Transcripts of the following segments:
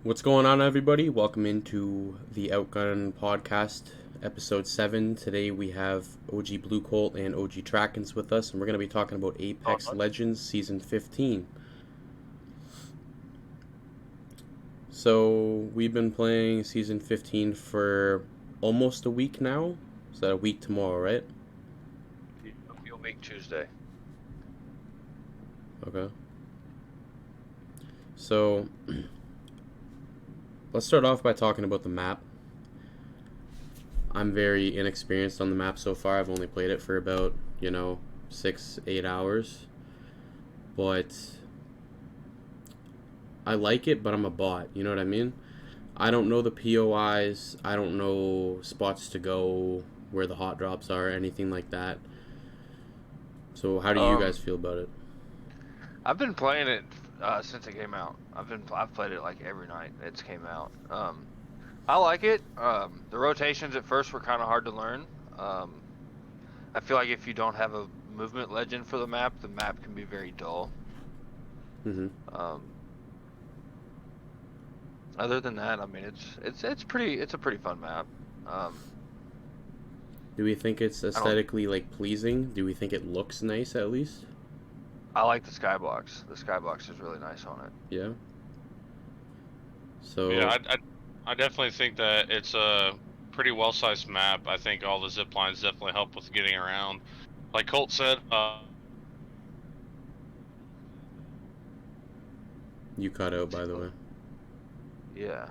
What's going on, everybody? Welcome into the OutGunPodcast, episode 7. Today we have OG Blue Colt and OG Trackens with us, and we're going to be talking about Apex Legends Season 15. So, we've been playing Season 15 for almost a week now. Is that a week tomorrow, right? It'll be a week Tuesday. Okay. So, let's start off by talking about the map. I'm very inexperienced on the map so far. I've only played it for about, 6-8 hours. But I like it, but I'm a bot. You know what I mean? I don't know the POIs. I don't know spots to go, where the hot drops are, anything like that. So how do you guys feel about it? I've been playing it since it came out. I've played it like every night it's came out. I like it. The rotations at first were kind of hard to learn. I feel like if you don't have a movement legend for the map can be very dull. Mm-hmm. Other than that, I mean, it's a pretty fun map. Do we think it's aesthetically pleasing? Do we think it looks nice at least? I like the skybox. The skybox is really nice on it. Yeah. So yeah, I definitely think that it's a pretty well-sized map. I think all the zip lines definitely help with getting around. Like Colt said, you cut out, by the way. Yeah.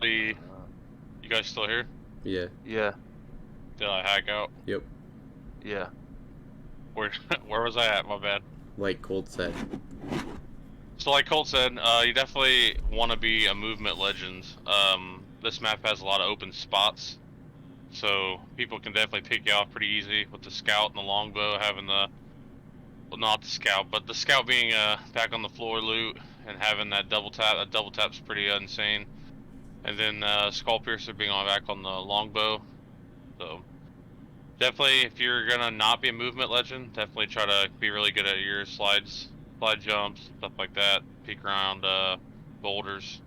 you guys still here? Yeah. Yeah. Did I hack out? Yep. Yeah. Where was I at? My bad. Like Colt said. So like Colt said, you definitely want to be a movement legend. This map has a lot of open spots, so people can definitely pick you off pretty easy with the scout and the longbow having well, not the scout, but the scout being back on the floor loot and having that double tap. That double tap's pretty insane. And then Skull Piercer being back on the longbow. So definitely, if you're gonna not be a movement legend, definitely try to be really good at your slide jumps, stuff like that. Peek around boulders.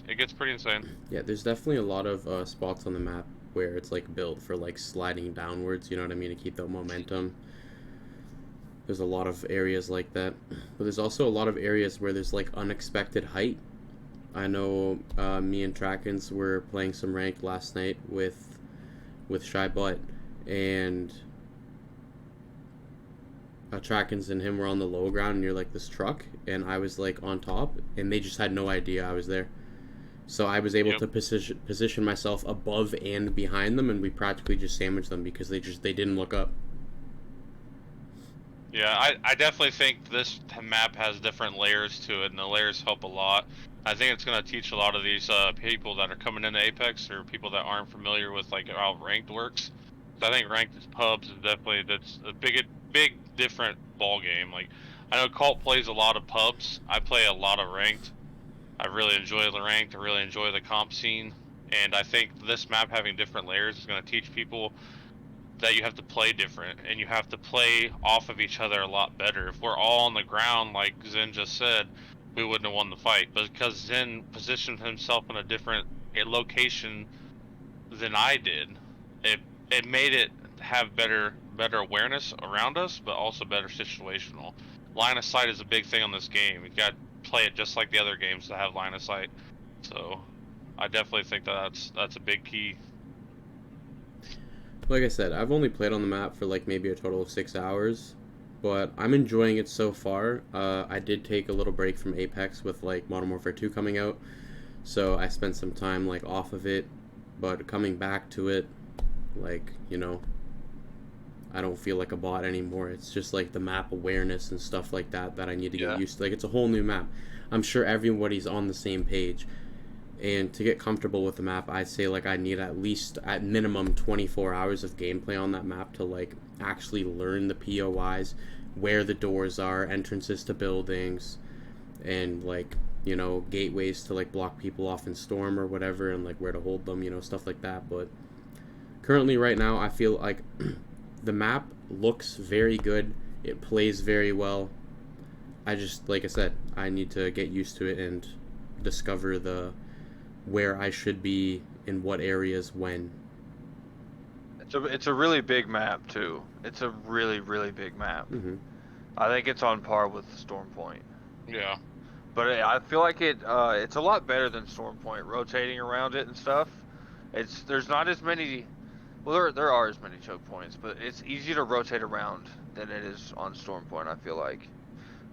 It gets pretty insane. Yeah, there's definitely a lot of spots on the map where it's built for sliding downwards. You know what I mean, to keep that momentum. There's a lot of areas like that, but there's also a lot of areas where there's unexpected height. I know me and Trackens were playing some ranked last night with Shy Butt, and Trackens and him were on the low ground near this truck, and I was on top, and they just had no idea I was there. So I was able to position myself above and behind them, and we practically just sandwiched them because they didn't look up. Yeah, I definitely think this map has different layers to it, and the layers help a lot. I think it's going to teach a lot of these people that are coming into Apex, or people that aren't familiar with how ranked works. So I think ranked pubs is that's a big different ball game. I know Colt plays a lot of pubs. I play a lot of ranked. I really enjoy the ranked. I really enjoy the comp scene, and I think this map having different layers is going to teach people that you have to play different, and you have to play off of each other a lot better. If we're all on the ground, like Zen just said, we wouldn't have won the fight. But because Zen positioned himself in a different location than I did, it made it have better awareness around us, but also better situational. Line of sight is a big thing on this game. You got to play it just like the other games to have line of sight. So I definitely think that's a big key. Like I said, I've only played on the map for maybe a total of 6 hours, but I'm enjoying it so far. I did take a little break from Apex with Modern Warfare 2 coming out, so I spent some time off of it, but coming back to it, I don't feel like a bot anymore. It's just the map awareness and stuff like that I need to get used to. It's a whole new map. I'm sure everybody's on the same page. And to get comfortable with the map, I'd say I need at minimum 24 hours of gameplay on that map to actually learn the POIs, where the doors are, entrances to buildings, and gateways to block people off in storm or whatever, and where to hold them, stuff like that. But currently right now I feel the map looks very good. It plays very well. I just, like I said, I need to get used to it and discover where I should be in what areas when. It's a really big map too. It's a really, really big map. Mm-hmm. I think it's on par with Storm Point. Yeah. But I feel like it's a lot better than Storm Point, rotating around it and stuff. There's not as many. Well, there are as many choke points, but it's easy to rotate around than it is on Storm Point. I feel like.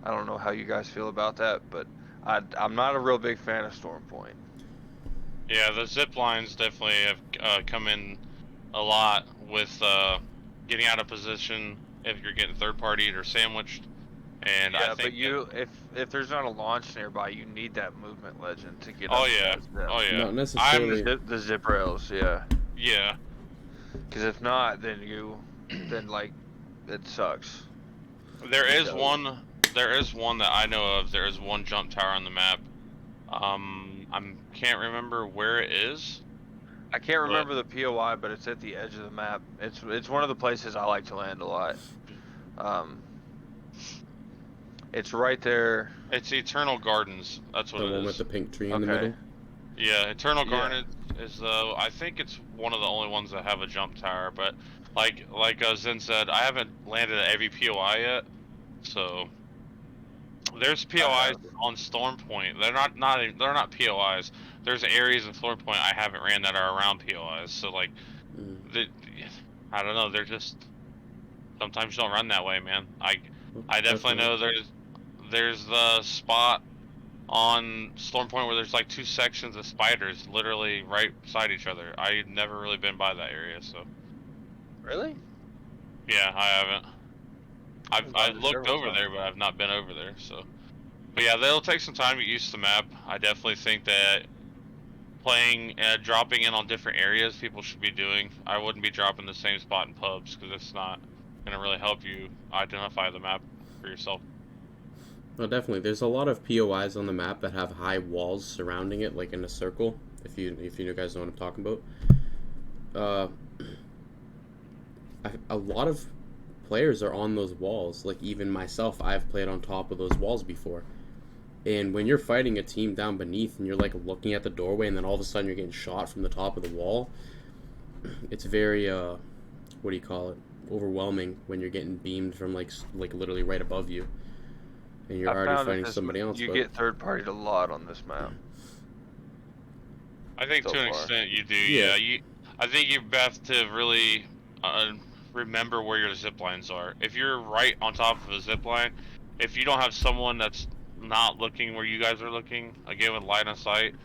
I don't know how you guys feel about that, but I'm not a real big fan of Storm Point. Yeah, the zip lines definitely have come in a lot with getting out of position if you're getting third partied or sandwiched. And Yeah, I think if there's not a launch nearby, you need that movement legend to get oh up. yeah, oh yeah. Not necessarily. The zip rails, yeah. Yeah. Because if not, then like it sucks. There is one that I know of. There is one jump tower on the map. I can't remember where it is. I can't remember the POI, but it's at the edge of the map. It's one of the places I like to land a lot. It's right there. It's Eternal Gardens. That's what it is. The one with the pink tree in the middle. Yeah, Eternal Gardens is I think it's one of the only ones that have a jump tower. But like Zen said, I haven't landed at every POI yet. So there's POIs on Storm Point. They're not POIs. There's areas in Storm Point I haven't ran that are around POIs. So like, I don't know. They're just sometimes you don't run that way, man. I definitely know there's the spot on Storm Point where there's like two sections of spiders literally right beside each other. I've never really been by that area, so. Really? Yeah, I haven't. I've looked over there, but I've not been over there, so. But yeah, they'll take some time to get used to the map. I definitely think that dropping in on different areas people should be doing. I wouldn't be dropping the same spot in pubs, because it's not going to really help you identify the map for yourself. Well, definitely. There's a lot of POIs on the map that have high walls surrounding it, like in a circle, if you guys know what I'm talking about. A lot of players are on those walls. Like, even myself, I've played on top of those walls before. And when you're fighting a team down beneath and you're, like, looking at the doorway and then all of a sudden you're getting shot from the top of the wall, it's very, what do you call it, overwhelming when you're getting beamed from, like literally right above you. And you're already fighting somebody else. You get third-partied a lot on this map. I think to an extent you do, yeah. I think you have to really remember where your zip lines are. If you're right on top of a zip line, if you don't have someone that's not looking where you guys are looking, again with line of sight,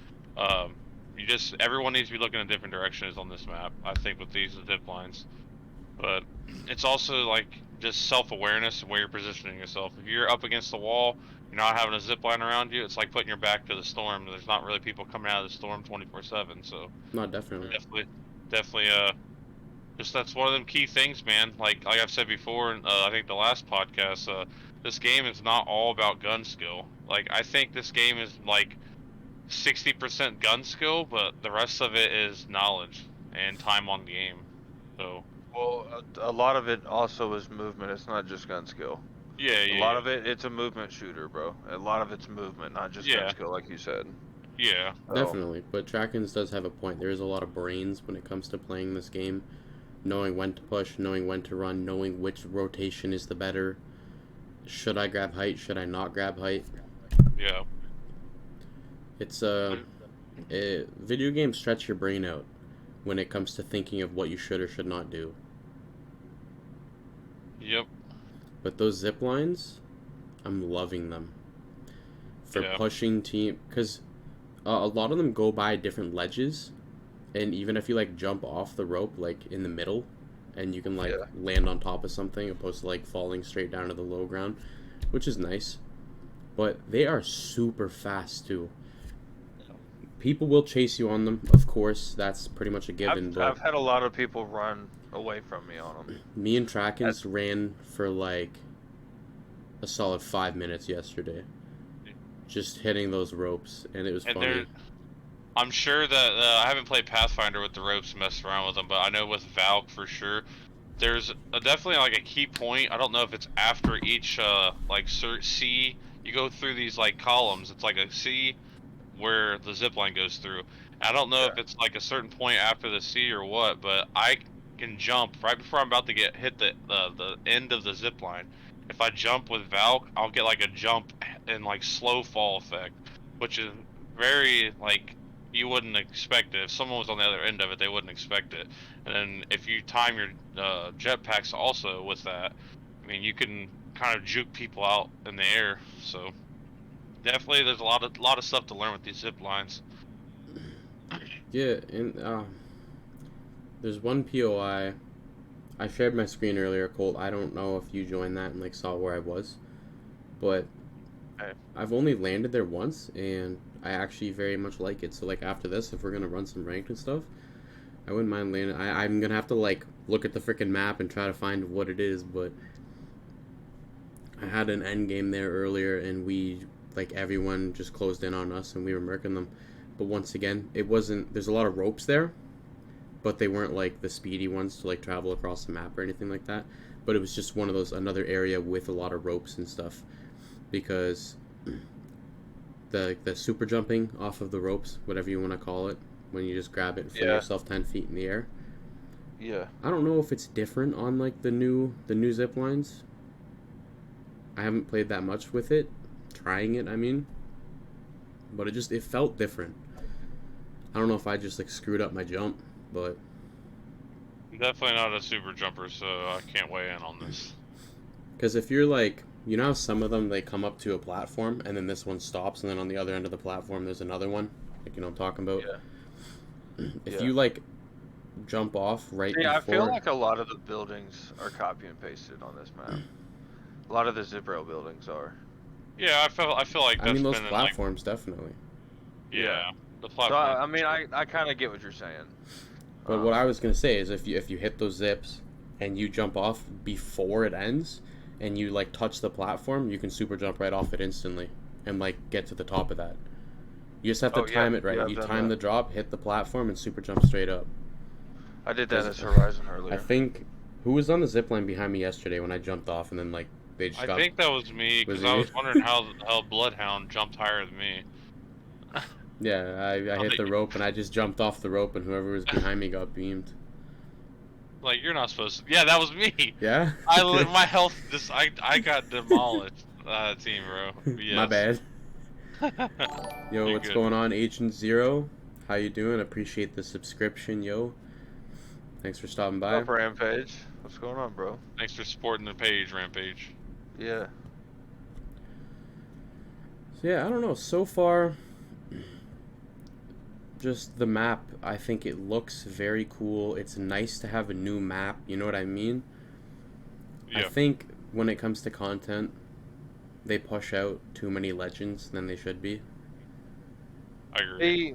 everyone needs to be looking in different directions on this map, I think, with these zip lines. But it's also like just self-awareness and where you're positioning yourself. If you're up against the wall, you're not having a zip line around you, it's like putting your back to the storm. There's not really people coming out of the storm 24/7, so. No, definitely. Definitely, just that's one of them key things, man. Like I've said before, I think the last podcast, this game is not all about gun skill. Like, I think this game is like 60% gun skill, but the rest of it is knowledge and time on the game. So. Well, a lot of it also is movement. It's not just gun skill. Yeah. A lot of it's a movement shooter, bro. A lot of it's movement, not just gun skill, like you said. Yeah. Definitely. But Trackins does have a point. There is a lot of brains when it comes to playing this game. Knowing when to push, knowing when to run, knowing which rotation is the better. Should I grab height? Should I not grab height? Yeah. It's video games stretch your brain out when it comes to thinking of what you should or should not do. Yep. But those zip lines, I'm loving them. For pushing team, because a lot of them go by different ledges, and even if you like jump off the rope like in the middle, and you can like land on top of something opposed to like falling straight down to the low ground, which is nice. But they are super fast too. People will chase you on them, of course. That's pretty much a given. I've had a lot of people run away from me on them. Me and Trackins ran for like a solid 5 minutes yesterday, just hitting those ropes, and it was funny. I'm sure that I haven't played Pathfinder with the ropes, messed around with them, but I know with Valk for sure, there's definitely like a key point. I don't know if it's after each like C. You go through these like columns. It's like a C where the zip line goes through. I don't know if it's like a certain point after the C or what, but I can jump right before I'm about to get hit the end of the zip line. If I jump with Valk, I'll get like a jump and like slow fall effect, which is very like you wouldn't expect it. If someone was on the other end of it, they wouldn't expect it. And then if you time your jetpacks also with that, I mean you can kind of juke people out in the air. So definitely, there's a lot of stuff to learn with these zip lines. Yeah, and there's one POI. I shared my screen earlier, Colt. I don't know if you joined that and like saw where I was, but I've only landed there once, and I actually very much like it. So like after this, if we're gonna run some ranked and stuff, I wouldn't mind landing. I'm gonna have to like look at the freaking map and try to find what it is, but I had an end game there earlier, and we like everyone just closed in on us, and we were murking them. But once again, it wasn't. There's a lot of ropes there, but they weren't like the speedy ones to like travel across the map or anything like that. But it was just one of those another area with a lot of ropes and stuff, because the super jumping off of the ropes, whatever you want to call it, when you just grab it and fling yourself 10 feet in the air. Yeah. I don't know if it's different on like the new zip lines. I haven't played that much with it, trying it, I mean, but it felt different. I don't know if I just like screwed up my jump, but I'm definitely not a super jumper, so I can't weigh in on this. because if you're like, you know how some of them they come up to a platform and then this one stops, and then on the other end of the platform there's another one, like, you know what I'm talking about? Yeah. If you like jump off right Yeah, before, I feel like a lot of the buildings are copy and pasted on this map. A lot of the zip rail buildings are. Yeah, I feel like I that's mean those been platforms definitely. yeah, the So platform. I mean, I kind of get what you're saying. But what I was gonna say is if you hit those zips and you jump off before it ends and you like touch the platform, you can super jump right off it instantly and like get to the top of that. You just have to time it right. Yeah, You I've done time that. the drop, hit the platform, and super jump straight up. I did that 'Cause as Horizon earlier. I think who was on the zip line behind me yesterday when I jumped off and then like they just I think that was me because I was wondering how Bloodhound jumped higher than me. Yeah, I hit the rope and I just jumped off the rope and whoever was behind me got beamed. Like you're not supposed to. Yeah, that was me. Yeah. My health just I got demolished. Team bro. Yes. My bad. Yo, You're what's good. going on, Agent Zero? How you doing? Appreciate the subscription, yo. Thanks for stopping by. Up Rampage. What's going on, bro? Thanks for supporting the page, Rampage. Yeah. So yeah, I don't know. So far, just the map, I think it looks very cool. It's nice to have a new map, you know what I mean? Yeah. I think when it comes to content, they push out too many legends than they should be. I agree.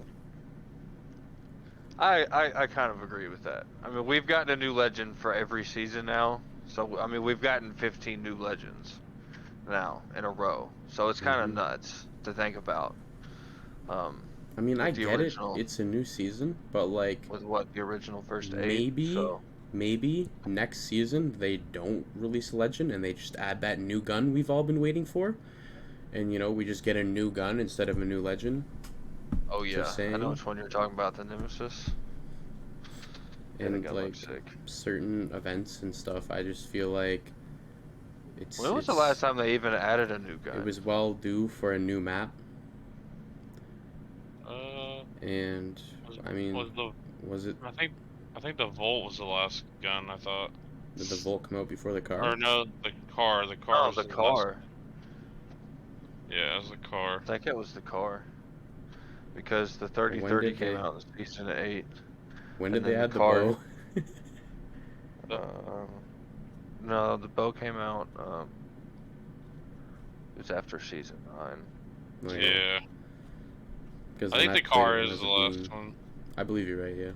I kind of agree with that. I mean, we've gotten a new legend for every season now. So, I mean, we've gotten 15 new legends now in a row. So it's kind of nuts to think about. I mean, I the get original- it. It's a new season, but like With what, the original first 8? maybe So, maybe next season they don't release a legend and they just add that new gun we've all been waiting for, and you know we just get a new gun instead of a new legend. oh yeah, Just saying. I know which one you're talking about, the Nemesis. Yeah, the And gun like looks sick. certain events and stuff, I just feel like it's. When was the last time they even added a new gun? It was well due for a new map, and I mean, was it? I think the Volt was the last gun. I thought. Did the Volt come out before the car? Or no, the car. The car. Oh, was the last- car. Yeah, it was the car. I think it was the car. Because the 3030 came out in season 8. When and did they then add the the car- bow? No, the bow came out. It was after season 9. Yeah. Because I think the car is the last one. I believe you're right, yeah.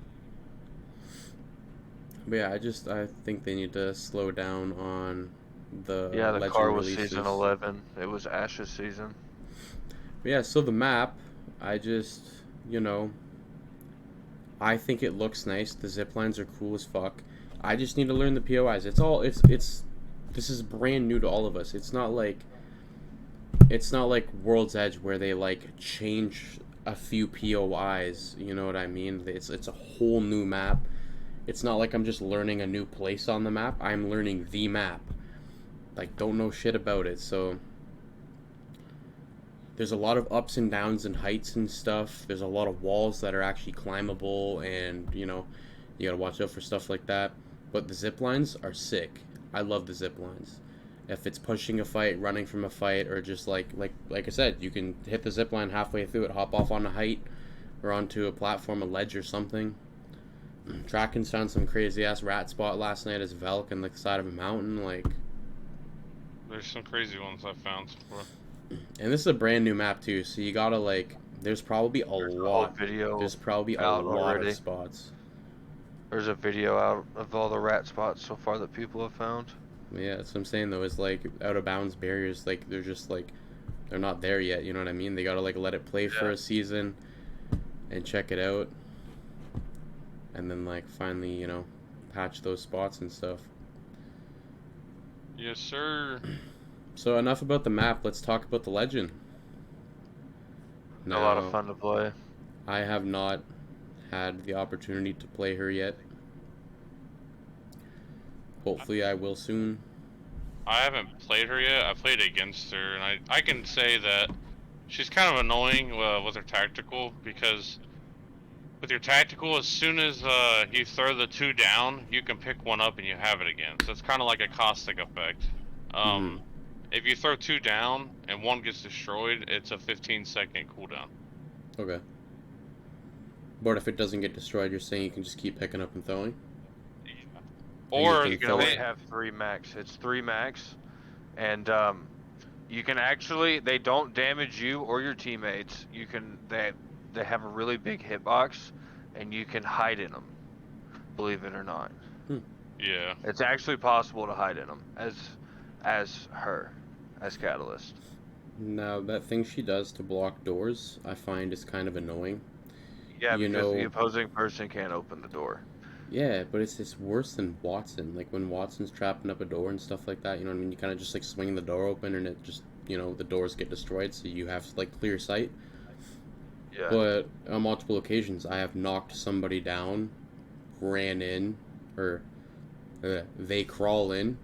But yeah, I think they need to slow down on the Yeah, the legend car was releases. season 11. It was Ash's season. But yeah, so the map, I just, you know, I think it looks nice. The zip lines are cool as fuck. I just need to learn the POIs. This is brand new to all of us. It's not like World's Edge where they like change a few POIs, you know what I mean? It's a whole new map. It's not like I'm just learning a new place on the map. I'm learning the map. Like, don't know shit about it. So there's a lot of ups and downs and heights and stuff. There's a lot of walls that are actually climbable, and you know, you gotta watch out for stuff like that. But the zip lines are sick. I love the zip lines. If it's pushing a fight, running from a fight, or just like I said, you can hit the zip line halfway through it, hop off on a height or onto a platform, a ledge or something. Trackins found some crazy ass rat spot last night as Velk on the side of a mountain. Like, There's some crazy ones I found before. and this is a brand new map too, so you gotta like. There's probably a There's lot. video There's probably a out lot already. of spots. There's a video out of all the rat spots so far that people have found. Yeah, that's what I'm saying though. Is like out of bounds barriers. Like they're just like they're not there yet. You know what I mean? They gotta like let it play for a season and check it out, and then like finally, you know, patch those spots and stuff. Yes, sir. So enough about the map. Let's talk about the legend. A lot of fun to play. I have not had the opportunity to play her yet. Hopefully I will soon. I haven't played her yet. I played against her, and I can say that she's kind of annoying with her tactical, because with your tactical, as soon as you throw the 2 down, you can pick 1 up and you have it again. So it's kind of like a caustic effect. If you throw 2 down and 1 gets destroyed, it's a 15-second cooldown. Okay. But if it doesn't get destroyed, you're saying you can just keep picking up and throwing? Or You can only have 3 max. It's 3 max, and you can actually, they don't damage you or your teammates. You can they have a really big hitbox, and you can hide in them. Believe it or not. Yeah. It's actually possible to hide in them as Catalyst. Now, that thing she does to block doors, I find is kind of annoying. Yeah, because the opposing person can't open the door. Yeah, but it's worse than Watson. Like, when Watson's trapping up a door and stuff like that, you know what I mean? You kind of just, like, swing the door open and it just, you know, the doors get destroyed, so you have, like, clear sight. Yeah. But on multiple occasions, I have knocked somebody down, ran in, or they crawl in,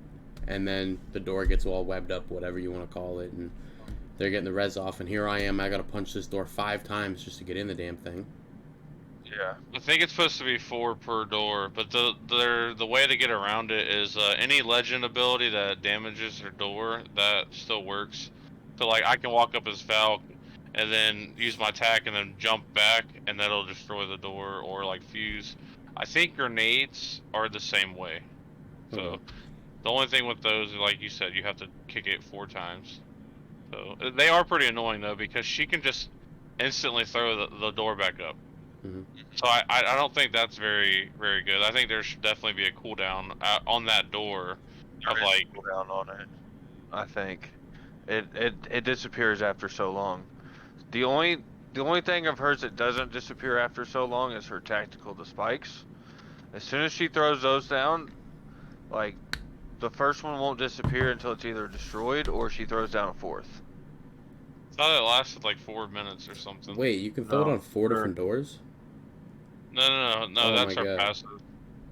and then the door gets all webbed up, whatever you want to call it, and they're getting the res off, and here I am, I gotta punch this door 5 times just to get in the damn thing. Yeah. I think it's supposed to be 4 per door, but the way to get around it is any legend ability that damages their door, that still works. So like I can walk up as Valk and then use my attack and then jump back, and that'll destroy the door, or like fuse. I think grenades are the same way. So the only thing with those, like you said, you have to kick it 4 times. So they are pretty annoying though, because she can just instantly throw the door back up. So I don't think that's very good. I think there should definitely be a cooldown on that door of like cooldown on it. I think it disappears after so long. The only thing of hers that doesn't disappear after so long is her tactical, the spikes. As soon as she throws those down, like the first one won't disappear until it's either destroyed or she throws down a 4th. I thought it lasted like 4 minutes or something. Wait, you can throw it on 4 different doors? No, Oh that's my her God. passive.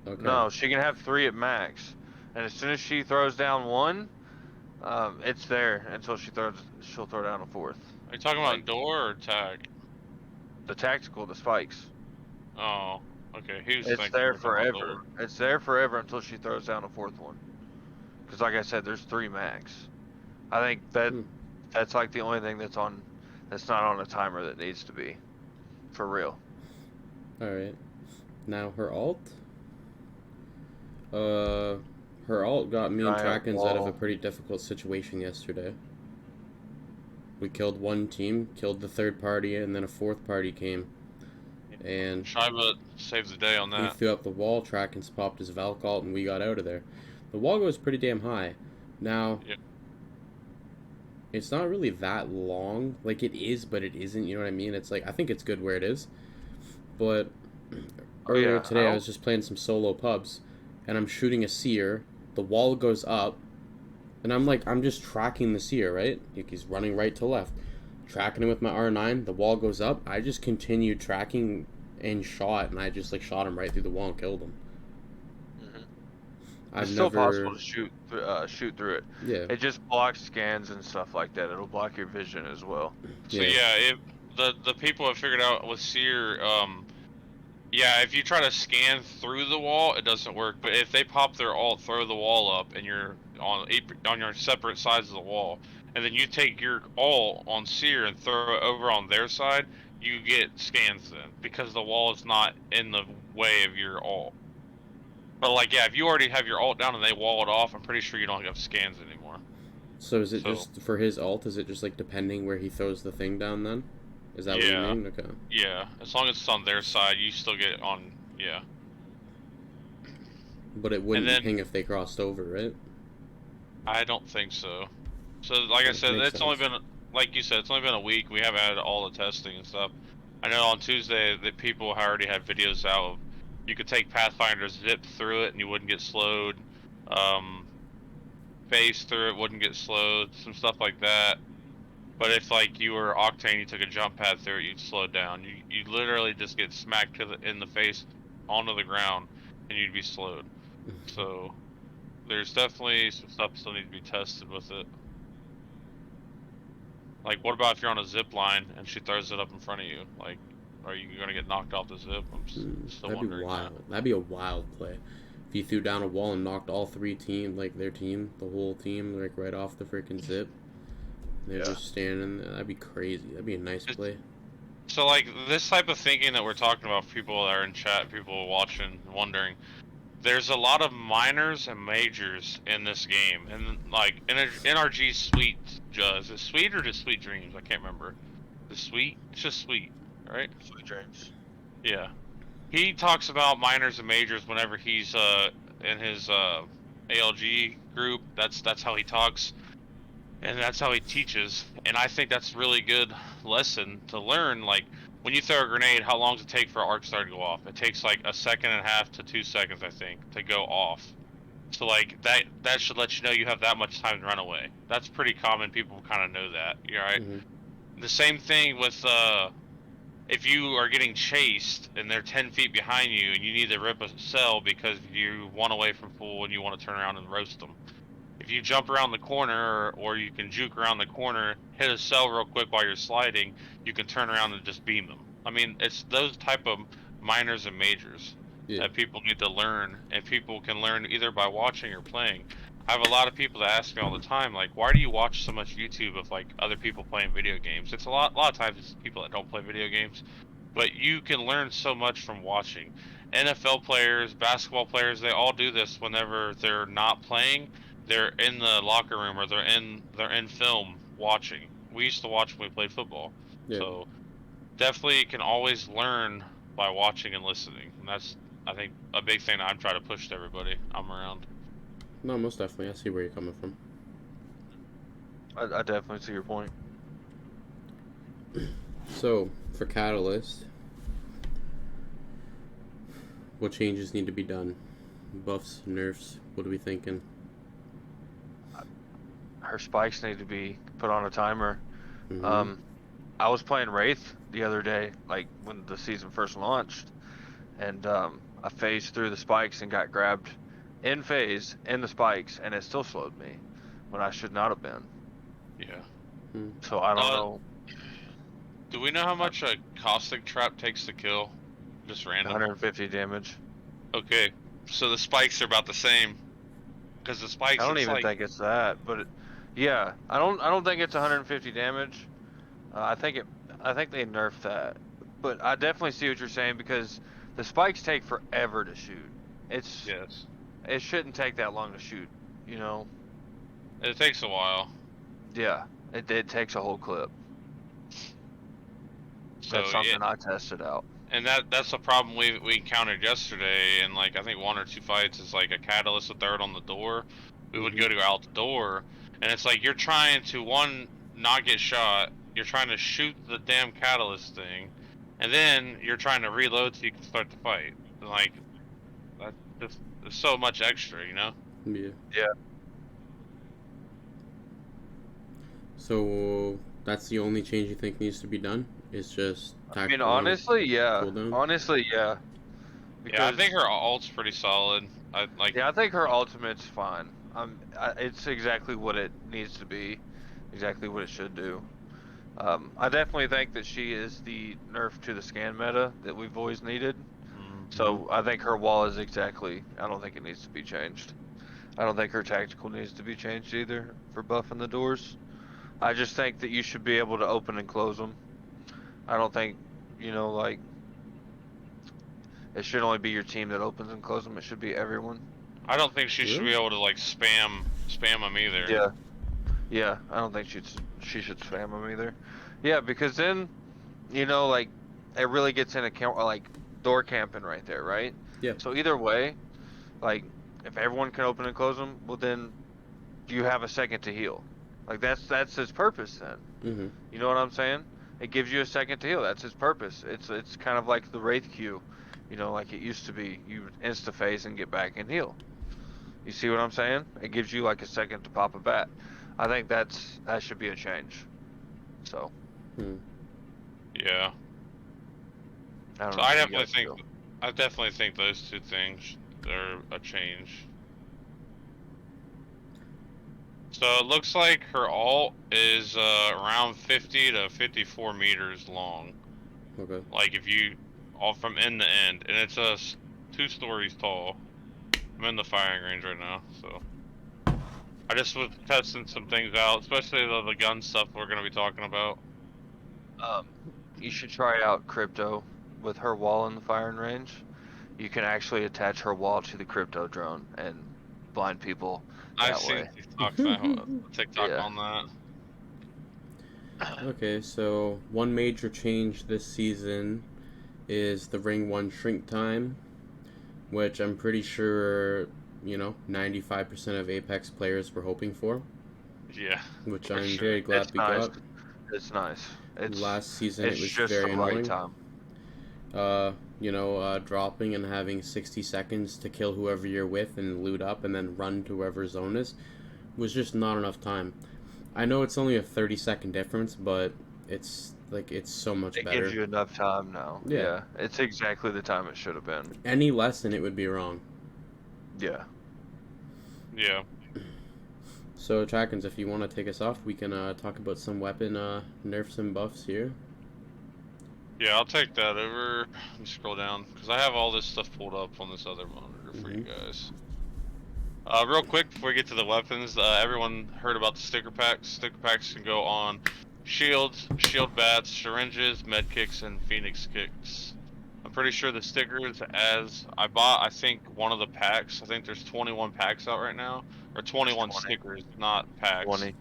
Okay. No, she can have 3 at max, and as soon as she throws down 1, it's there until she'll throw down a 4th. Are you talking about door or tag? The tactical, the spikes. Oh, okay. It's there forever. It's there forever until she throws down a 4th one. Because like I said, there's 3 max. I think that's like the only thing that's not on a timer that needs to be. For real. Alright. Now, her ult? Her ult got me and Trackins out of a pretty difficult situation yesterday. We killed one team, killed the 3rd party, and then a 4th party came. And Shiva saved the day on that. we threw up the wall, Trackins popped his Valk ult, and we got out of there. The wall goes pretty damn high. Now, it's not really that long. Like, it is, but it isn't, you know what I mean? It's like, I think it's good where it is. But earlier today, I was just playing some solo pubs, and I'm shooting a seer. The wall goes up, and I'm just tracking the seer, right? Like he's running right to left, tracking him with my R9. The wall goes up. I just continued tracking and shot, and I just like shot him right through the wall and killed him. It's still possible to shoot through it. Yeah. It just blocks scans and stuff like that. It'll block your vision as well. So yeah, the people have figured out with seer, yeah, if you try to scan through the wall, it doesn't work. But if they pop their ult, throw the wall up, and you're on your separate sides of the wall, and then you take your ult on seer and throw it over on their side, you get scans then because the wall is not in the way of your ult. But like, yeah, if you already have your ult down and they wall it off, I'm pretty sure you don't have scans anymore. So is it just for his ult? Is it just like depending where he throws the thing down then? Is that what you mean? Okay. Yeah, as long as it's on their side, you still get on. Yeah. But it wouldn't ping if they crossed over, right? I don't think so. So, like I said, it's only been, like you said, it's only been a week. We haven't had all the testing and stuff. I know on Tuesday that people already had videos out of you could take Pathfinder, zip through it, and you wouldn't get slowed. Phase through it wouldn't get slowed. Some stuff like that. But if like you were Octane, you took a jump pad through it, you'd slow down. You literally just get smacked in the face onto the ground, and you'd be slowed. So there's definitely some stuff still need to be tested with it. Like, what about if you're on a zip line and she throws it up in front of you? Like, are you gonna get knocked off the zip? I'm still That'd wondering. Be wild. That'd be a wild play. If you threw down a wall and knocked all three team, like their team, the whole team, like right off the freaking zip. They're just standing there. That'd be crazy. That'd be a nice play. So, like, this type of thinking that we're talking about, for people that are in chat, people watching, wondering, there's a lot of minors and majors in this game. And, like, NRG Sweet, is it Sweet or just Sweet Dreams? I can't remember. The Sweet? It's just Sweet, right? Sweet Dreams. Yeah. He talks about minors and majors whenever he's in his ALG group. That's how he talks. And that's how he teaches, and I think that's a really good lesson to learn. Like, when you throw a grenade, how long does it take for an arc star to go off? It takes like 1.5 to 2 seconds, I think, to go off. So like that should let you know you have that much time to run away. That's pretty common. People kind of know that. You right? The same thing with if you are getting chased and they're 10 feet behind you and you need to rip a cell because you want away from full and you want to turn around and roast them. If you jump around the corner, or you can juke around the corner, hit a cell real quick while you're sliding, you can turn around and just beam them. I mean, it's those type of minors and majors that people need to learn, and people can learn either by watching or playing. I have a lot of people that ask me all the time, like, why do you watch so much YouTube of like other people playing video games? It's a lot of times it's people that don't play video games, but you can learn so much from watching. NFL players, basketball players, they all do this whenever they're not playing. They're in the locker room, or they're in film watching. We used to watch when we played football. So definitely can always learn by watching and listening. And that's, I think, a big thing that I'm trying to push to everybody I'm around. No, most definitely. I see where you're coming from. I definitely see your point. So, for Catalyst, what changes need to be done? Buffs, nerfs, what are we thinking? Her spikes need to be put on a timer. I was playing Wraith the other day, like when the season first launched, and I phased through the spikes and got grabbed in phase in the spikes, and it still slowed me when I should not have been. Yeah. So I don't know. Do we know how much a caustic trap takes to kill? Just random. 150 damage. Okay, so the spikes are about the same. Because the spikes. I don't even think it's that, but yeah, I don't think it's 150 damage. I think they nerfed that, but I definitely see what you're saying, because the spikes take forever to shoot. It shouldn't take that long to shoot, you know. It takes a while. Yeah, it takes a whole clip. So that's something I tested out. And that's the problem we encountered yesterday, and like I think 1 or 2 fights is like a catalyst would throw it on the door. We would go to out the door, and it's like you're trying to not get shot. You're trying to shoot the damn catalyst thing, and then you're trying to reload so you can start the fight. And like so much extra, you know. Yeah. Yeah. So that's the only change you think needs to be done? It's just I mean, tactical on cooldown? honestly, yeah. Yeah, I Because think her ult's pretty solid. I like. yeah, I think her ultimate's fine. It's exactly what it needs to be, exactly what it should do. I definitely think that she is the nerf to the scan meta that we've always needed. So I think her wall is exactly. I don't think it needs to be changed. I don't think her tactical needs to be changed either for buffing the doors. I just think that you should be able to open and close them. I don't think, like it should only be your team that opens and closes them. It should be everyone. I don't think she should be Really? able to like spam them either. Yeah. Yeah, I don't think she should spam them either. Yeah, because then, like it really gets into like door camping right there, right? Yeah. So either way, like if everyone can open and close them, well then you have a second to heal. Like that's its purpose then. Mm-hmm. You know what I'm saying? It gives you a second to heal. That's its purpose. It's kind of like the Wraith Q, like it used to be. You insta phase and get back and heal. You see what I'm saying? It gives you like a second to pop a bat. I think that should be a change. So. Yeah. I don't So know I how you definitely guys think feel. I definitely think those two things are a change. So it looks like her ult is around 50 to 54 meters long. Okay. Like if you all from end to end, and it's 2 stories tall. I'm in the firing range right now, so I just was testing some things out, especially the gun stuff we're gonna be talking about. You should try out Crypto with her wall in the firing range. You can actually attach her wall to the Crypto drone and blind people I've that seen way. TikTok Yeah. on that. Okay, so one major change this season is the Ring 1 shrink time, which I'm pretty sure, 95% of Apex players were hoping for, Yeah, which for I'm sure. very glad It's we nice. got. It's nice. Last season It's it was just the very right annoying. time. Dropping and having 60 seconds to kill whoever you're with and loot up and then run to whoever zone is was just not enough time. I know it's only a 30-second difference, but it's so much It better. gives you enough time now. Yeah. Yeah. It's exactly the time it should have been. Any less and it would be wrong. Yeah. Yeah. So, Trackins, if you want to take us off, we can talk about some weapon nerfs and buffs here. Yeah, I'll take that over. Let me scroll down, because I have all this stuff pulled up on this other monitor for you guys. Real quick, before we get to the weapons, everyone heard about the sticker packs. Sticker packs can go on shields, shield bats, syringes, med kicks, and phoenix kicks. I'm pretty sure the stickers, as I bought, I think one of the packs. I think there's 21 packs out right now, or 21 20. stickers, not packs. 20.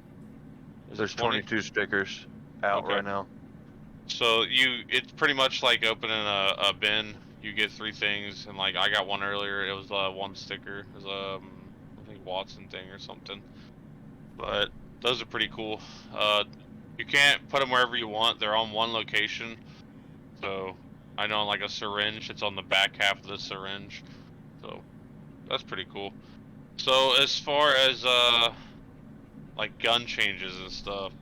Is There's it 20? 22 stickers out right now. So it's pretty much like opening a bin. You get 3 things, and like I got one earlier. It was 1 sticker. It was I think Watson thing or something. But those are pretty cool. You can't put them wherever you want. They're on one location. So I know like a syringe, it's on the back half of the syringe. So that's pretty cool. So as far as like gun changes and stuff.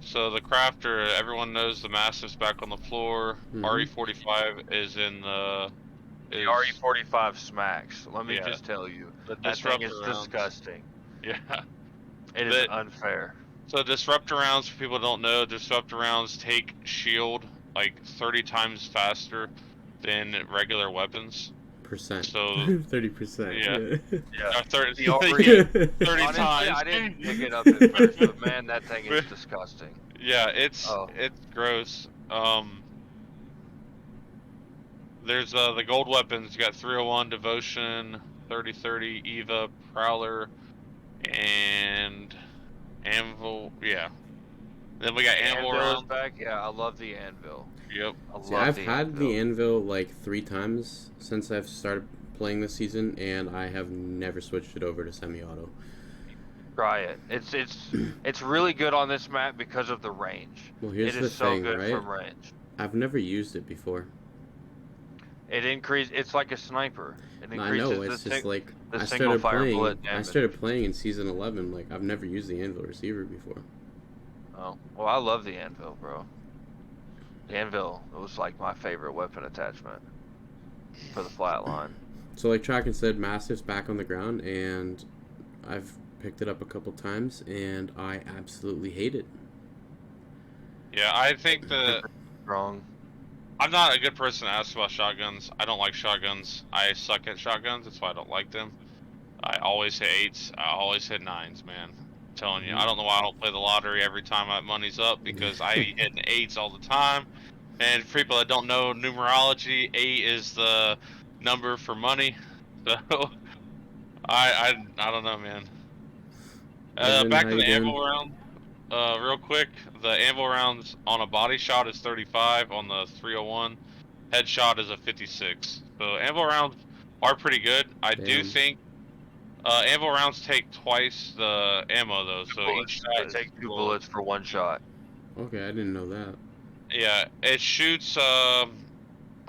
So the crafter, everyone knows the Mastiff's back on the floor. RE45 is in the... The RE45 smacks. Let me Yeah. just tell you. The That thing disruptor is rounds. disgusting. Yeah. It is unfair. So disruptor rounds, for people who don't know, disruptor rounds take shield like 30 times faster than regular weapons. Percent. So 30%. Yeah. Yeah. 30, The RE, 30 honestly, times. I didn't pick it up at first, but man, that thing is disgusting. Yeah, it's Oh. it's gross. There's the gold weapons. You got 301 Devotion, 3030 Eva Prowler, and Anvil. Yeah. Then we got Anvil Anvil is round. back. Yeah, I love the Anvil. Yep. I've had the Anvil like 3 times since I've started playing this season, and I have never switched it over to semi-auto. Try it. It's really good on this map because of the range. Well, here's it the is so thing, good right? from range. I've never used it before. It increase. It's like a sniper. It No, I increases know. It's just like the I single started fire playing. bullet I damage. started playing in season 11. Like I've never used the anvil receiver before. Oh, well, I love the anvil, bro. The anvil was like my favorite weapon attachment for the flatline. So like Tracken said, Mastiff's back on the ground, and I've picked it up a couple times, and I absolutely hate it. Yeah, I think that Super strong. I'm not a good person to ask about shotguns. I don't like shotguns. I suck at shotguns. That's why I don't like them. I always hit 8s. I always hit 9s, man. I'm telling you. I don't know why I don't play the lottery every time my money's up, because I be hitting 8s all the time. And for people that don't know numerology, 8 is the number for money. So I don't know, man. Evan, Back how to you the doing? anvil round. Real quick, the anvil rounds on a body shot is 35 on the 301. Headshot is a 56. So anvil rounds are pretty good. I do Damn. think anvil rounds take twice the ammo though, so each They shot is take 2 bullet. bullets for 1 shot. Okay, I didn't know that. Yeah, it shoots. I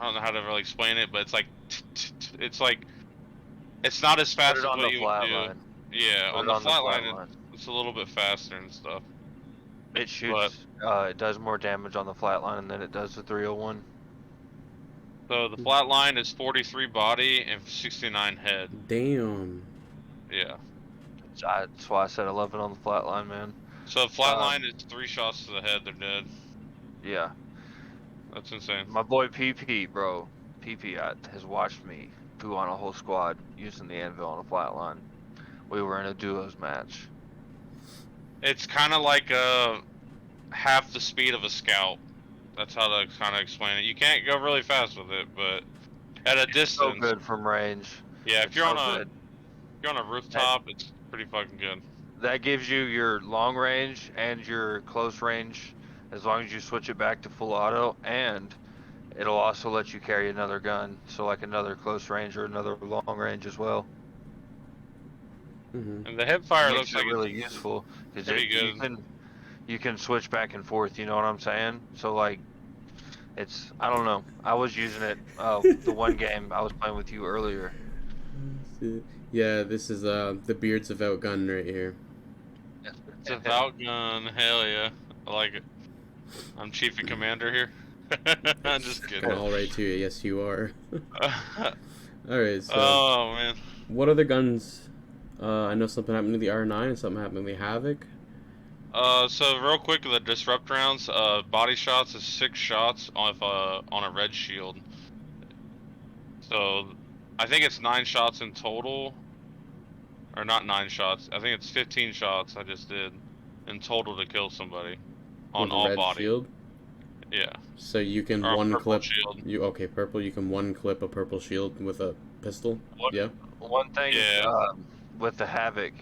don't know how to really explain it, but it's like it's not as Put fast it as on what the you would flat do. line. Yeah, Put on it the on the flat flat line, line. it's a little bit faster and stuff. It But shoots. It does more damage on the flat line than it does the 301. so the flat line is 43 body and 69 head. Damn. Yeah. That's why I said 11 on the flat line, man. So flat line is 3 shots to the head, they're dead. Yeah. That's insane. My boy PP, bro. PP has watched me poo on a whole squad using the anvil on a flat line. We were in a duos match. It's kind of like half the speed of a scout. That's how to kind of explain it. You can't go really fast with it, but at a So distance, good from range. yeah. It's so good. If you're on a rooftop, it's pretty fucking good. That gives you your long range and your close range as long as you switch it back to full auto, and it'll also let you carry another gun, so like another close range or another long range as well. Mm-hmm. And the hipfire Makes looks it like really it's useful because pretty good. you can switch back and forth. You know what I'm saying? So like, I don't know. I was using it the one game I was playing with you earlier. Yeah, this is the Beards of Outgun right here. It's a Valk gun, hell yeah. I like it. I'm chief and commander here. I'm just kidding. All right to you. Yes, you are. All right. So, Oh man. what other guns? I know something happened to the R9 and something happened to the Havoc. So real quick, the disrupt rounds, body shots is 6 shots on a red shield. So I think it's 9 shots in total, or not 9 shots. I think it's 15 shots I just did in total to kill somebody on With a all red body. shield. Yeah. So you can Or a one purple clip. shield. Purple. You can one clip a purple shield with a pistol. Yeah. One thing Yeah. with the Havoc,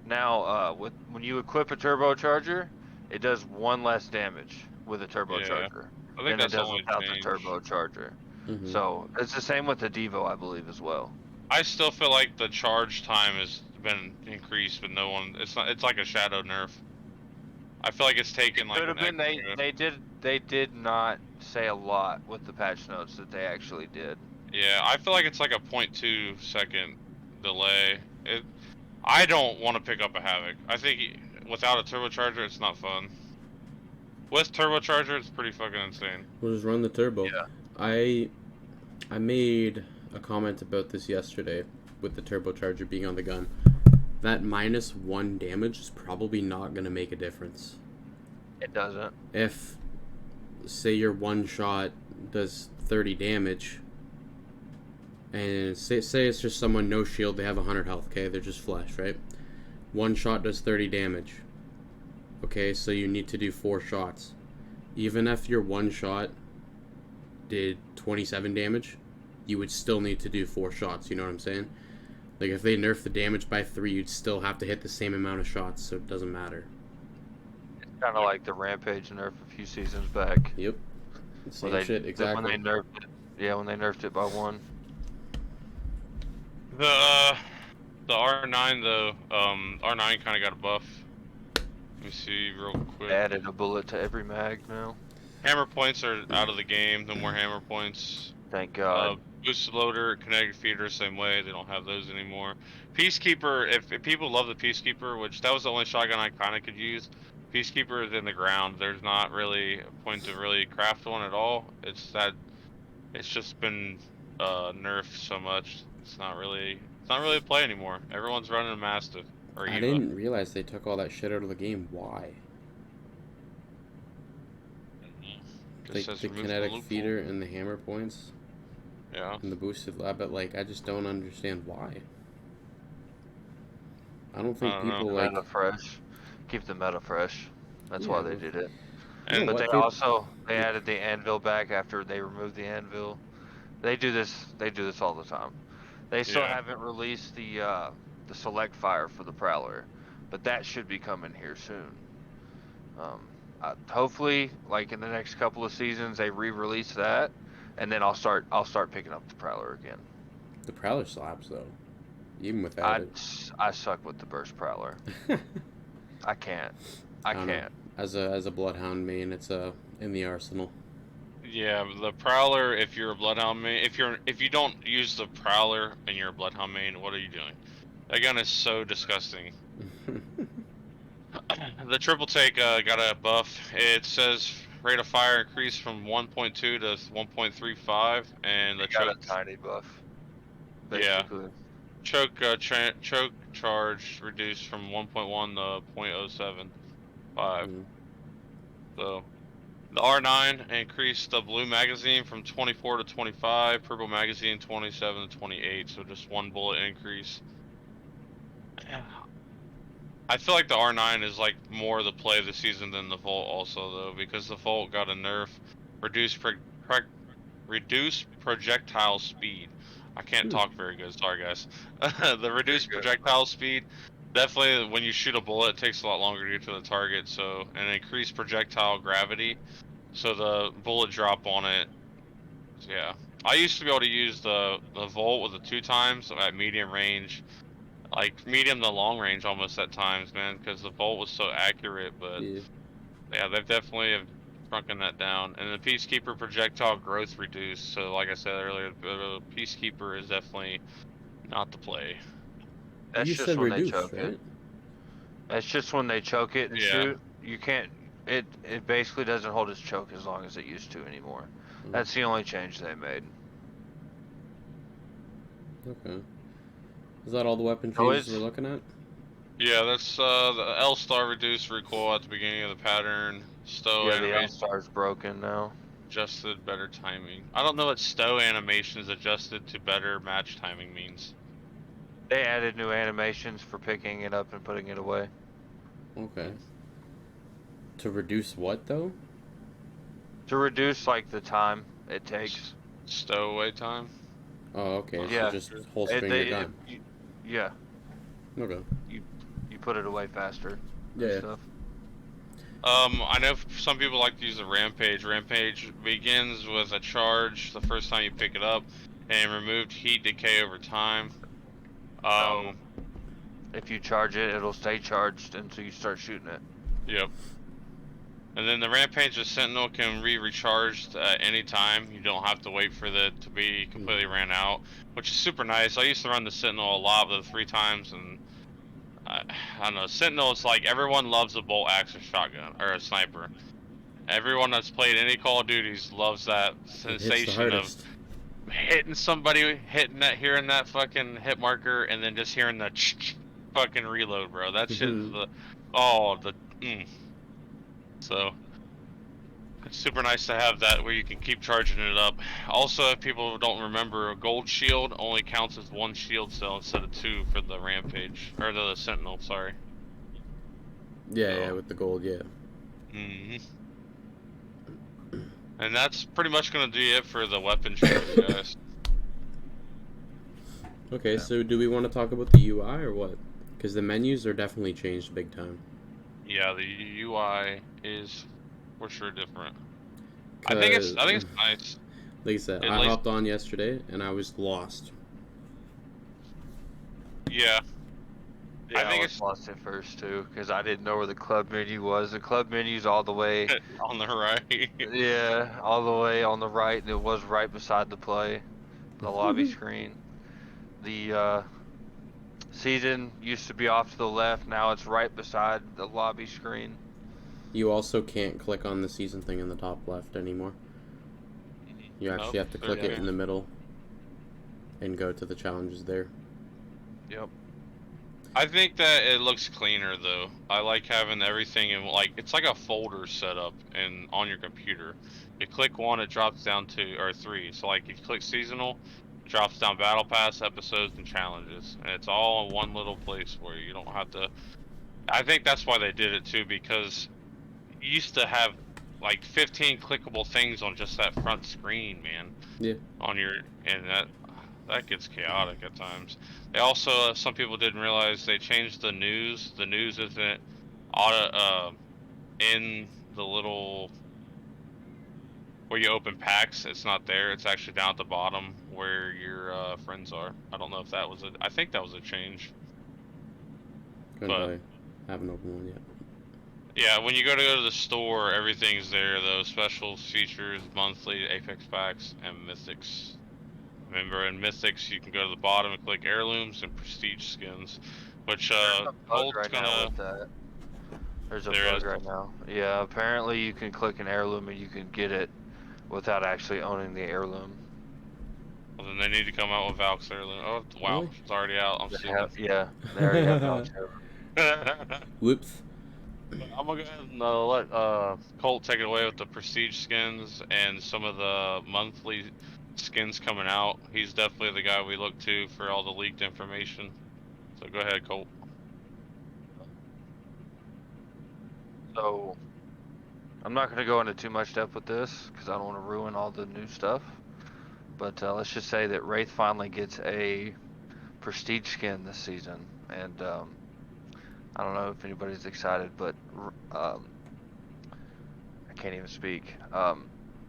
now when you equip a turbocharger, it does 1 less damage with a turbocharger I think than it that's the does only without the change. turbocharger. Mm-hmm. So it's the same with the Devo, I believe, as well. I still feel like the charge time has been increased, but no one. It's not. It's like a shadow nerf. I feel like it's taken like Could an have been extra. they did not say a lot with the patch notes that they actually did. Yeah, I feel like it's like a 0.2 second delay. I don't want to pick up a Havoc. I think without a turbocharger, it's not fun. With turbocharger, it's pretty fucking insane. We'll just run the turbo. Yeah. I made a comment about this yesterday with the turbocharger being on the gun. That -1 damage is probably not going to make a difference. It doesn't. If, say, your one shot does 30 damage, and say it's just someone no shield, they have 100 health, okay? They're just flesh, right? One shot does 30 damage. Okay, so you need to do 4 shots. Even if your one shot did 27 damage, you would still need to do 4 shots, you know what I'm saying? Like, if they nerf the damage by 3, you'd still have to hit the same amount of shots, so it doesn't matter. It's kind of like the Rampage nerf a few seasons back. Yep. Same shit, exactly. When they nerfed it. Yeah, when they nerfed it by 1. The R9 though, R9 kind of got a buff. Let me see real quick. Added a bullet to every mag now. Hammer points are out of the game. No more hammer points. Thank God. Boosted loader, kinetic feeder, same way. They don't have those anymore. Peacekeeper, if people love the Peacekeeper, which that was the only shotgun I kind of could use. Peacekeeper is in the ground. There's not really a point to really craft one at all. It's just been nerfed so much. It's not really a play anymore. Everyone's running a Mastiff or I Eva. didn't realize they took all that shit out of the game. Why? Like the kinetic feeder and the hammer points. Yeah. And the boosted lab, but like I just don't understand why. I don't think people like meta fresh. Keep the meta fresh. That's why they did it. And but they added the anvil back after they removed the anvil. They do this all the time. They still haven't released the select fire for the Prowler, but that should be coming here soon. Hopefully, like in the next couple of seasons, they re-release that, and then I'll start picking up the Prowler again. The Prowler slaps though, even without it. I suck with the Burst Prowler. I can't. I can't. Know. As a Bloodhound main, it's in the arsenal. Yeah, the Prowler. If you're a Bloodhound main, if you don't use the Prowler and you're a Bloodhound main, what are you doing? That gun is so disgusting. The triple take got a buff. It says rate of fire increased from 1.2 to 1.35, and the choke got a tiny buff. Basically. Yeah. Choke charge reduced from 1.1 to 0.075. So the R9 increased the blue magazine from 24 to 25, purple magazine 27 to 28. So just one bullet increase. I feel like the R9 is like more the play of the season than the Volt also though, because the Volt got a nerf, reduced projectile speed. I can't talk very good, sorry guys. The reduced projectile speed, definitely when you shoot a bullet it takes a lot longer to get to the target, so and increased projectile gravity, so the bullet drop on it. Yeah. I used to be able to use the Volt with the 2 times at medium range. Like medium to long range almost at times, man, because the Volt was so accurate. But yeah, they've definitely have shrunken that down. And the Peacekeeper projectile growth reduced. So like I said earlier, the Peacekeeper is definitely not the play. That's you just said when reduce, they choke right? it. That's just when they choke it and shoot. You can't. It basically doesn't hold its choke as long as it used to anymore. That's the only change they made. Okay. Is that all the weapon changes we're looking at? Yeah, that's the L-Star reduced recoil at the beginning of the pattern. Stow animation. The L-Star's broken now. Adjusted better timing. I don't know what stow animation is adjusted to better match timing means. They added new animations for picking it up and putting it away. Okay. To reduce what though? To reduce like the time it takes. Stowaway time. Oh, okay. So just holstering your gun. Yeah. Okay. You put it away faster. Yeah. Stuff. I know some people like to use the Rampage. Rampage begins with a charge the first time you pick it up, and removed heat decay over time. If you charge it, it'll stay charged until you start shooting it. Yep. And then the Rampage of Sentinel can be recharged at any time. You don't have to wait for it to be completely ran out, which is super nice. I used to run the Sentinel a lot, but 3 times, and I don't know. Sentinel is like everyone loves a bolt action shotgun or a sniper. Everyone that's played any Call of Duties loves that sensation of hitting somebody, hearing that fucking hit marker, and then just hearing the fucking reload, bro. That shit is So it's super nice to have that where you can keep charging it up. Also, if people don't remember, a gold shield only counts as 1 shield cell instead of 2 for the Rampage or the Sentinel. Sorry. Yeah, with the gold, yeah. And that's pretty much gonna do it for the weapon changes, guys. Okay, so do we want to talk about the UI or what? Because the menus are definitely changed big time. Yeah, the UI is for sure different. I think it's nice. Like I said, I hopped on yesterday and I was lost. Yeah, I was lost at first too, because I didn't know where the club menu was. The club menu's all the way on the right. Yeah, all the way on the right, and it was right beside the play. the lobby screen. The season used to be off to the left. Now it's right beside the lobby screen. You also can't click on the season thing in the top left anymore. You actually have to click it in the middle and go to the challenges there. Yep. I think that it looks cleaner though. I like having everything in it's like a folder set up and on your computer. You click one, it drops down to or three. So like if you click seasonal, it drops down battle pass, episodes, and challenges, and it's all in one little place where you don't have to. I think that's why they did it too, because you used to have like 15 clickable things on just that front screen, man. Yeah. And that gets chaotic at times. They also, some people didn't realize they changed the news. The news isn't in the little where you open packs. It's not there. It's actually down at the bottom where your friends are. I don't know if that was I think that was a change. I haven't opened one yet. Yeah, when you go to the store, everything's there though. Specials, features, monthly, Apex packs, and mythics. Remember, in mythics, you can go to the bottom and click heirlooms and prestige skins, which Colt's gonna. There's a bug right now. Yeah, apparently you can click an heirloom and you can get it without actually owning the heirloom. Well, then they need to come out with Valk's heirloom. Oh wow, Really? it's already out. I'm stupid. Yeah, they already have Valk's heirloom. Whoops. I'm gonna go ahead and let Colt take it away with the prestige skins and some of the monthly skins coming out. He's definitely the guy we look to for all the leaked information. So go ahead, Colt. So, I'm not going to go into too much depth with this because I don't want to ruin all the new stuff. But let's just say that Wraith finally gets a prestige skin this season, and I don't know if anybody's excited, but I can't even speak.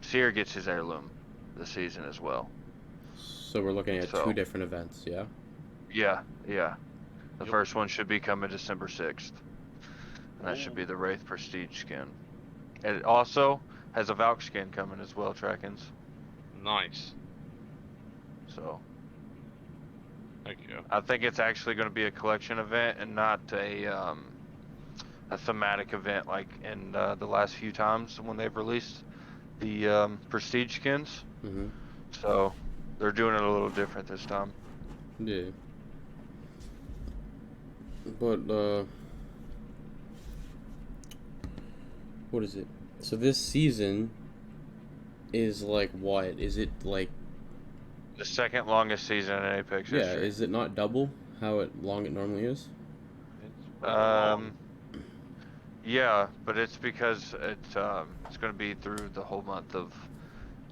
Seer gets his heirloom this season as well. So we're looking at two different events, yeah? Yeah. The first one should be coming December 6th. And that should be the Wraith Prestige skin. And it also has a Valk skin coming as well, Trackins. Nice. So. Thank you. I think it's actually going to be a collection event and not a thematic event like in the last few times when they've released the Prestige skins. Mm-hmm. So they're doing it a little different this time. Yeah. But, what is it? So this season is like what? Is it like the second longest season in Apex history? Yeah, is it not double how long it normally is? Yeah, but it's because it's going to be through the whole month of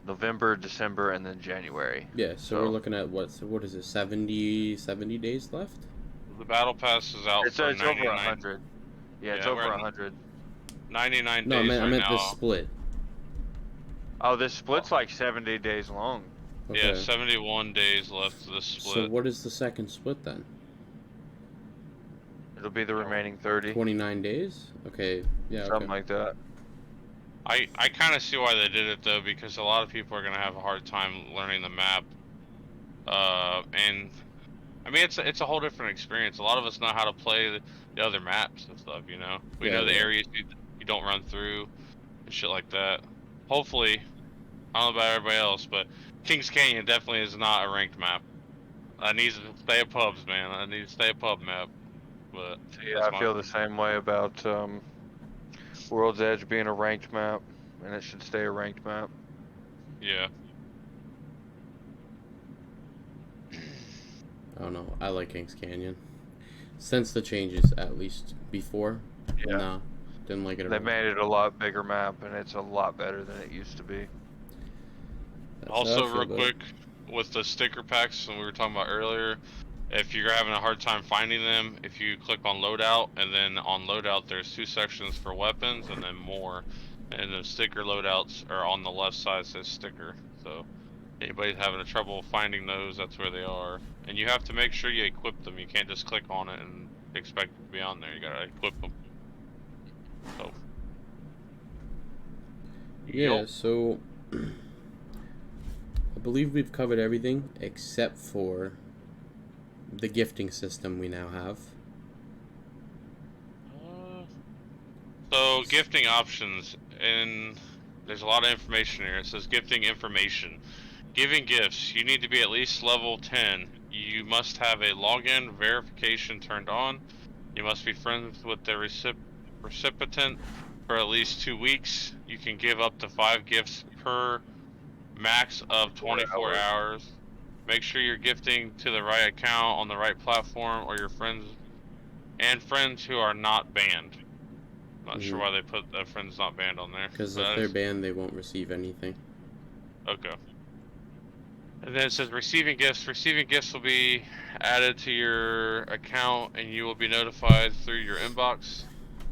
November, December, and then January. Yeah, so we're looking at what is it, 70 days left? The battle pass is out for it's over 100. Yeah, it's over 100. 99 no, days. No, I meant now. the split. Oh, this split's like 70 days long. Okay. Yeah, 71 days left to the split. So what is the second split then? It'll be the remaining 30. 29 days? Okay, yeah, something like that. I kind of see why they did it though, because a lot of people are gonna have a hard time learning the map. And I mean it's a whole different experience. A lot of us know how to play the other maps and stuff, you know. We know the areas you don't run through and shit like that. Hopefully, I don't know about everybody else, but Kings Canyon definitely is not a ranked map. I need to stay at pubs, man. I need to stay a pub map. But yeah, I feel the same way about World's Edge being a ranked map, and it should stay a ranked map. Yeah. I don't know. I like Kings Canyon. Since the changes, at least before. Yeah. No, didn't like it at all. They made it a lot bigger map, and it's a lot better than it used to be. Also, real quick, with the sticker packs that we were talking about earlier, if you're having a hard time finding them, if you click on loadout, and then on loadout there's two sections for weapons and then more, and the sticker loadouts are on the left side, says sticker. So anybody's having a trouble finding those, that's where they are. And you have to make sure you equip them. You can't just click on it and expect it to be on there. You gotta equip them. So yeah, so believe we've covered everything except for the gifting system we now have. So gifting options, and there's a lot of information here. It says gifting information. Giving gifts, you need to be at least level 10. You must have a login verification turned on. You must be friends with the recipient for at least 2 weeks. You can give up to 5 gifts per max of 24 hours. Make sure you're gifting to the right account on the right platform, or your friends who are not banned. Not sure why they put friends not banned on there. Because if they're banned, they won't receive anything. Okay. And then it says receiving gifts. Receiving gifts will be added to your account, and you will be notified through your inbox.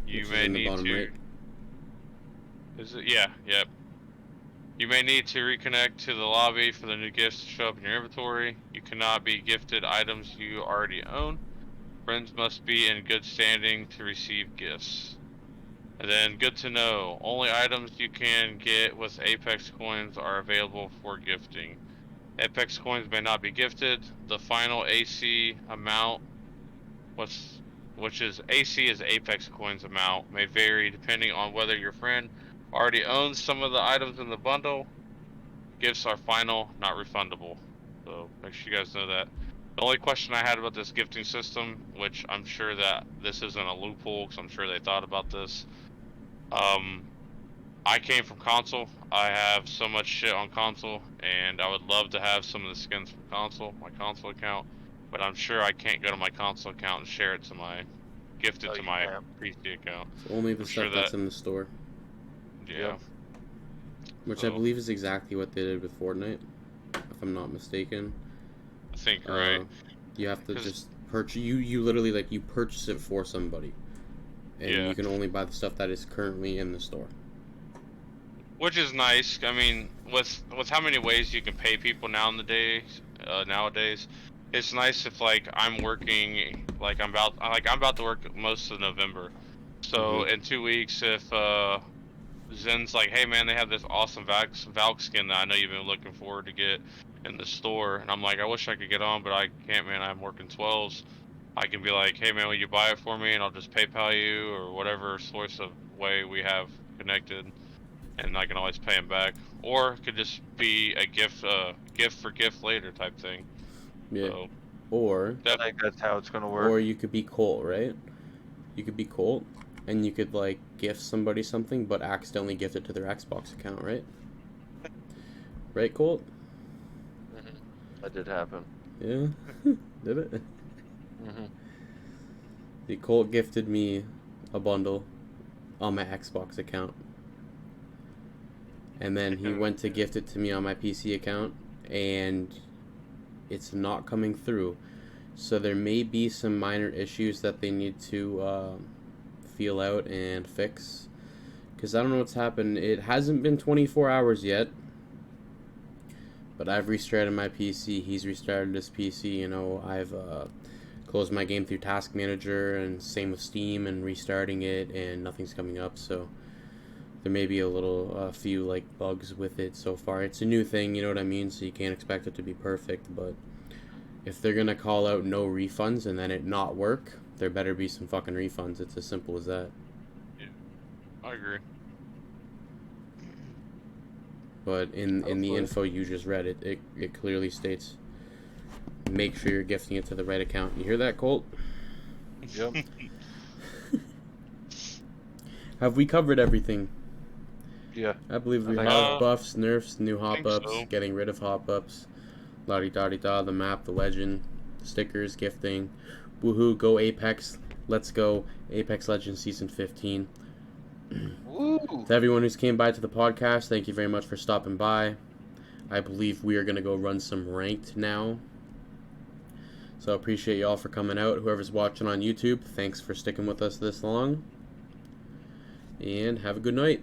You may need to. Right? Is it? Yeah. Yep. You may need to reconnect to the lobby for the new gifts to show up in your inventory. You cannot be gifted items you already own. Friends must be in good standing to receive gifts. And then, good to know, only items you can get with Apex coins are available for gifting. Apex coins may not be gifted. The final AC amount, which is AC is Apex coins amount, may vary depending on whether your friend already owns some of the items in the bundle. Gifts are final, not refundable. So make sure you guys know that. The only question I had about this gifting system, which I'm sure that this isn't a loophole, because I'm sure they thought about this. I came from console. I have so much shit on console, and I would love to have some of the skins from console, my console account, but I'm sure I can't go to my console account and share it to my, gift it to my PC account. It's only the stuff that's in the store. Yeah. Which I believe is exactly what they did with Fortnite, if I'm not mistaken. I think you're right. You have to just purchase. You literally like you purchase it for somebody, and you can only buy the stuff that is currently in the store. Which is nice. I mean, with how many ways you can pay people nowadays, it's nice if like I'm working, like I'm about to work most of November. So in 2 weeks, if Zen's like, hey man, they have this awesome Valk skin that I know you've been looking forward to get in the store, and I'm like, I wish I could get on, but I can't, man. I'm working 12s. I can be like, hey man, will you buy it for me, and I'll just PayPal you or whatever source of way we have connected, and I can always pay him back. Or it could just be a gift for gift later type thing. Yeah. So, or I think that's how it's gonna work. Or you could be Colt, right? You could be Colt, and you could like gift somebody something, but accidentally gift it to their Xbox account, right? Right, Colt? That did happen. Yeah, did it? The Colt gifted me a bundle on my Xbox account, and then he went to gift it to me on my PC account, and it's not coming through. So there may be some minor issues that they need to feel out and fix, because I don't know what's happened. It hasn't been 24 hours yet, but I've restarted my PC. He's restarted his PC. You know, I've closed my game through Task Manager, and same with Steam, and restarting it, and nothing's coming up. So there may be a few like bugs with it so far. It's a new thing, you know what I mean? So you can't expect it to be perfect, but if they're gonna call out no refunds and then it not work, there better be some fucking refunds. It's as simple as that. Yeah, I agree. But in the info you just read, it clearly states, make sure you're gifting it to the right account. You hear that, Colt? Yep. Have we covered everything? Yeah. I believe we have buffs, nerfs, new hop-ups, getting rid of hop-ups, la-di-da-di-da, the map, the legend, stickers, gifting. Woohoo, go Apex. Let's go. Apex Legends Season 15. Woo. To everyone who's came by to the podcast, thank you very much for stopping by. I believe we are going to go run some ranked now. So I appreciate y'all for coming out. Whoever's watching on YouTube, thanks for sticking with us this long. And have a good night.